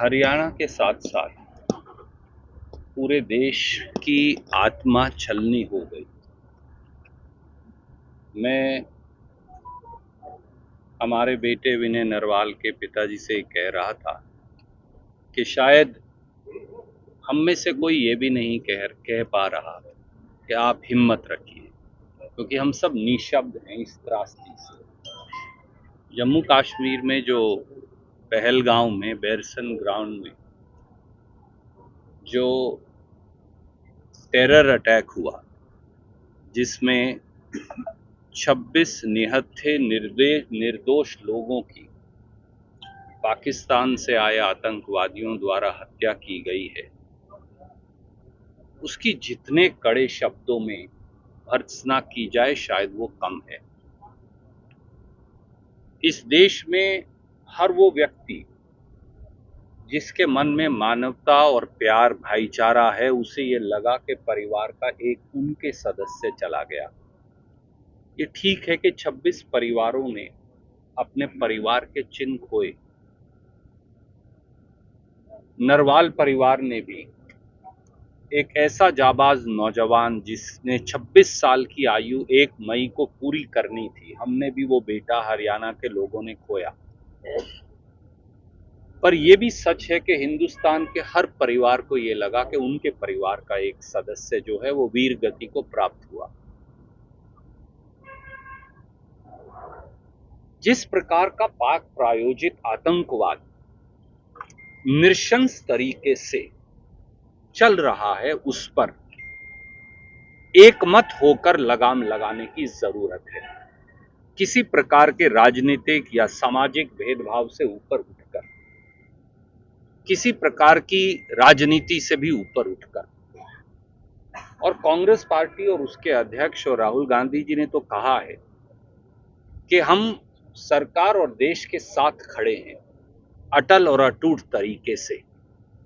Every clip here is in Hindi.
हरियाणा के साथ साथ पूरे देश की आत्मा छलनी हो गई। मैं हमारे बेटे विनय नरवाल के पिताजी से कह रहा था कि शायद हम में से कोई ये भी नहीं कह पा रहा कि आप हिम्मत रखिए, क्योंकि हम सब निशब्द हैं इस त्रासदी से। जम्मू कश्मीर में जो पहलगांव में बैरसन ग्राउंड में जो टेरर अटैक हुआ, जिसमें 26 निहत्थे निर्दोष लोगों की पाकिस्तान से आए आतंकवादियों द्वारा हत्या की गई है, उसकी जितने कड़े शब्दों में भर्त्सना की जाए शायद वो कम है। इस देश में हर वो व्यक्ति जिसके मन में मानवता और प्यार भाईचारा है, उसे ये लगा कि परिवार का एक उनके सदस्य चला गया। ये ठीक है कि 26 परिवारों ने अपने परिवार के चिन्ह खोए। नरवाल परिवार ने भी एक ऐसा जाबाज नौजवान जिसने 26 साल की आयु 1 मई को पूरी करनी थी, हमने भी वो बेटा हरियाणा के लोगों ने खोया। पर यह भी सच है कि हिंदुस्तान के हर परिवार को ये लगा कि उनके परिवार का एक सदस्य जो है वो वीर गति को प्राप्त हुआ। जिस प्रकार का पाक प्रायोजित आतंकवाद नृशंस तरीके से चल रहा है, उस पर एकमत होकर लगाम लगाने की जरूरत है। किसी प्रकार के राजनीतिक या सामाजिक भेदभाव से ऊपर उठकर, किसी प्रकार की राजनीति से भी ऊपर उठकर, और कांग्रेस पार्टी और उसके अध्यक्ष और राहुल गांधी जी ने तो कहा है कि हम सरकार और देश के साथ खड़े हैं, अटल और अटूट तरीके से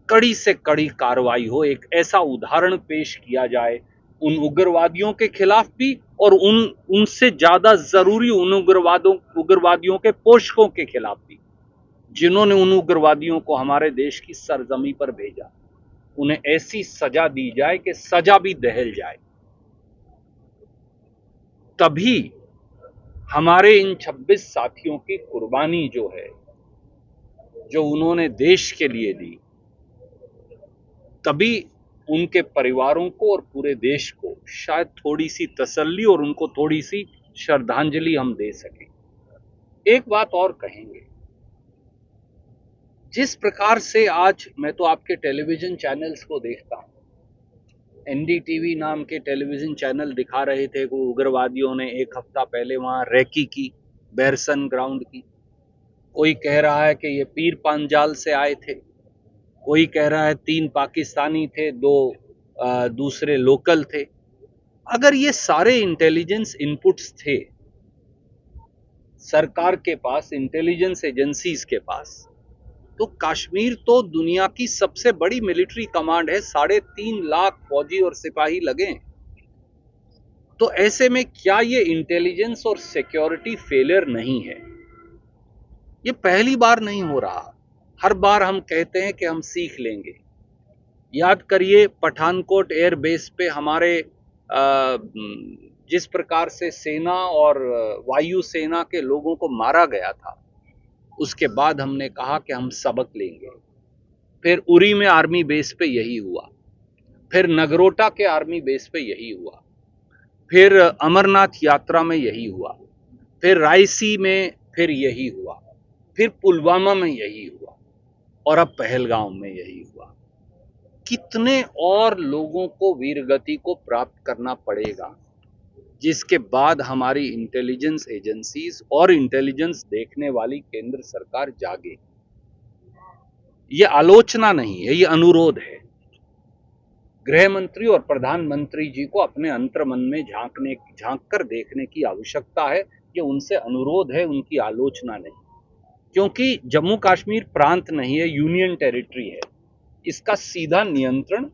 कड़ी कार्रवाई हो, एक ऐसा उदाहरण पेश किया जाए उन उग्रवादियों के खिलाफ भी और उनसे ज्यादा जरूरी उन उग्रवादियों के पोषकों के खिलाफ भी, जिन्होंने उन उग्रवादियों को हमारे देश की सरजमी पर भेजा। उन्हें ऐसी सजा दी जाए कि सजा भी दहल जाए। तभी हमारे इन 26 साथियों की कुर्बानी जो है, जो उन्होंने देश के लिए दी, तभी उनके परिवारों को और पूरे देश को शायद थोड़ी सी तसल्ली और उनको थोड़ी सी श्रद्धांजलि हम दे सकें। एक बात और कहेंगे, जिस प्रकार से आज मैं तो आपके टेलीविजन चैनल्स को देखता हूं, एनडीटीवी नाम के टेलीविजन चैनल दिखा रहे थे कि उग्रवादियों ने एक हफ्ता पहले वहां रैकी की, बैरसन ग्राउंड की। कोई कह रहा है कि ये पीर पांजाल से आए थे, कोई कह रहा है 3 पाकिस्तानी थे, 2 दूसरे लोकल थे। अगर ये सारे इंटेलिजेंस इनपुट्स थे सरकार के पास, इंटेलिजेंस एजेंसीज के पास, तो कश्मीर तो दुनिया की सबसे बड़ी मिलिट्री कमांड है, 3.5 लाख फौजी और सिपाही लगे। तो ऐसे में क्या ये इंटेलिजेंस और सिक्योरिटी फेलियर नहीं है? ये पहली बार नहीं हो रहा। हर बार हम कहते हैं कि हम सीख लेंगे। याद करिए पठानकोट एयर बेस पे हमारे जिस प्रकार से सेना और वायु सेना के लोगों को मारा गया था, उसके बाद हमने कहा कि हम सबक लेंगे। फिर उरी में आर्मी बेस पे यही हुआ, फिर नगरोटा के आर्मी बेस पे यही हुआ, फिर अमरनाथ यात्रा में यही हुआ, फिर रायसी में फिर यही हुआ, फिर पुलवामा में यही हुआ, और अब पहलगांव में यही हुआ। कितने और लोगों को वीरगति को प्राप्त करना पड़ेगा, जिसके बाद हमारी इंटेलिजेंस एजेंसीज और इंटेलिजेंस देखने वाली केंद्र सरकार जागे। ये आलोचना नहीं है, ये अनुरोध है। गृह मंत्री और प्रधानमंत्री जी को अपने अंतर्मन में झांक कर देखने की आवश्यकता है। ये उनसे अनुरोध है, उनकी आलोचना नहीं, क्योंकि जम्मू कश्मीर प्रांत नहीं है, यूनियन टेरिटरी है। इसका सीधा नियंत्रण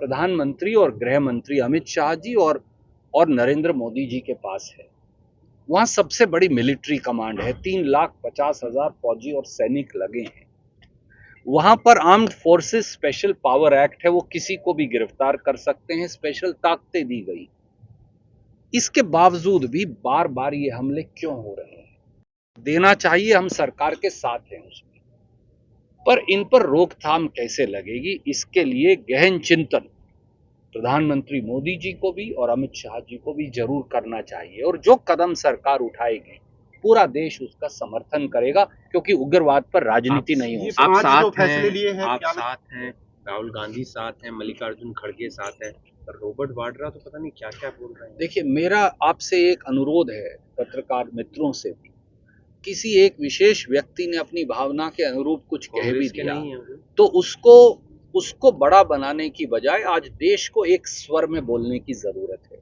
प्रधानमंत्री और गृह मंत्री अमित शाह जी और नरेंद्र मोदी जी के पास है। वहां सबसे बड़ी मिलिट्री कमांड है, 3,50,000 फौजी और सैनिक लगे हैं। वहां पर armed forces special power act है, वो किसी को भी गिरफ्तार कर सकते हैं, स्पेशल ताकतें दी गई। इसके बावजूद भी बार बार ये हमले क्यों हो रहे हैं? देना चाहिए, हम सरकार के साथ हैं उसमें, पर इन पर रोकथाम कैसे लगेगी, इसके लिए गहन चिंतन प्रधानमंत्री मोदी जी को भी और अमित शाह जी को भी जरूर करना चाहिए। और जो कदम सरकार उठाएगी पूरा देश उसका समर्थन करेगा, क्योंकि उग्रवाद पर राजनीति नहीं हो सकती। आप साथ हैं, आप साथ हैं, राहुल गांधी साथ हैं, मल्लिकार्जुन खड़गे साथ हैं, पर रॉबर्ट वाड्रा तो पता नहीं क्या क्या बोल रहे हैं। देखिए, मेरा आपसे एक अनुरोध है, पत्रकार मित्रों से भी, किसी एक विशेष व्यक्ति ने अपनी भावना के अनुरूप कुछ कह भी दिया तो उसको बड़ा बनाने की बजाय आज देश को एक स्वर में बोलने की जरूरत है।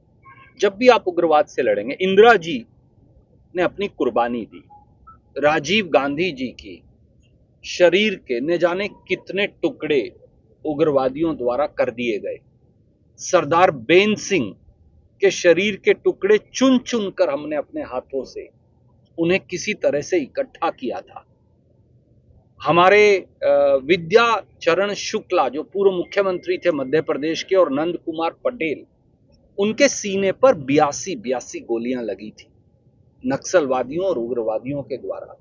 जब भी आप उग्रवाद से लड़ेंगे, इंदिरा जी ने अपनी कुर्बानी दी, राजीव गांधी जी की शरीर के न जाने कितने टुकड़े उग्रवादियों द्वारा कर दिए गए, सरदार बेन सिंह के शरीर के टुकड़े चुन चुन कर हमने अपने हाथों से उन्हें किसी तरह से इकट्ठा किया था। हमारे विद्याचरण शुक्ला जो पूर्व मुख्यमंत्री थे मध्य प्रदेश के, और नंद कुमार पटेल, उनके सीने पर 82 गोलियां लगी थी नक्सलवादियों और उग्रवादियों के द्वारा।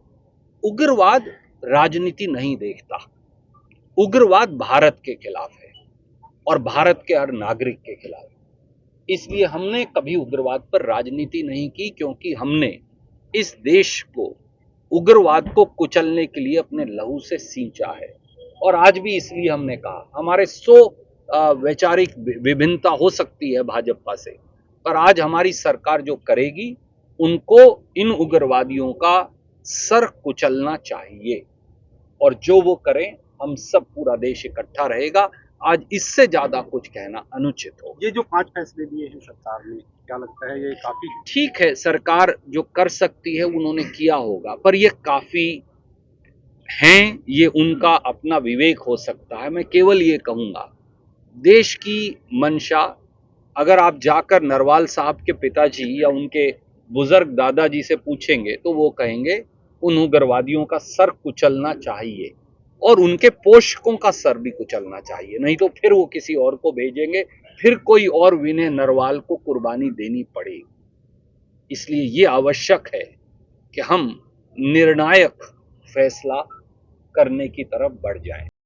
उग्रवाद राजनीति नहीं देखता, उग्रवाद भारत के खिलाफ है और भारत के हर नागरिक के खिलाफ। इसलिए हमने कभी उग्रवाद पर राजनीति नहीं की, क्योंकि हमने इस देश को उग्रवाद को कुचलने के लिए अपने लहू से सींचा है। और आज भी इसलिए हमने कहा, हमारे 100 वैचारिक विभिन्नता हो सकती है भाजपा से, पर आज हमारी सरकार जो करेगी उनको इन उग्रवादियों का सर कुचलना चाहिए, और जो वो करें हम सब पूरा देश इकट्ठा रहेगा। आज इससे ज्यादा कुछ कहना अनुचित हो। ये जो 5 फैसले लिए हैं सरकार ने, क्या लगता है ये काफी? ठीक है, सरकार जो कर सकती है उन्होंने किया होगा, पर ये काफी हैं, ये उनका अपना विवेक हो सकता है। मैं केवल ये कहूंगा, देश की मंशा, अगर आप जाकर नरवाल साहब के पिताजी या उनके बुजुर्ग दादाजी से पूछेंगे तो वो कहेंगे उन उग्रवादियों का सर कुचलना चाहिए और उनके पोषकों का सर भी कुचलना चाहिए, नहीं तो फिर वो किसी और को भेजेंगे, फिर कोई और विनय नरवाल को कुर्बानी देनी पड़ेगी। इसलिए ये आवश्यक है कि हम निर्णायक फैसला करने की तरफ बढ़ जाएं।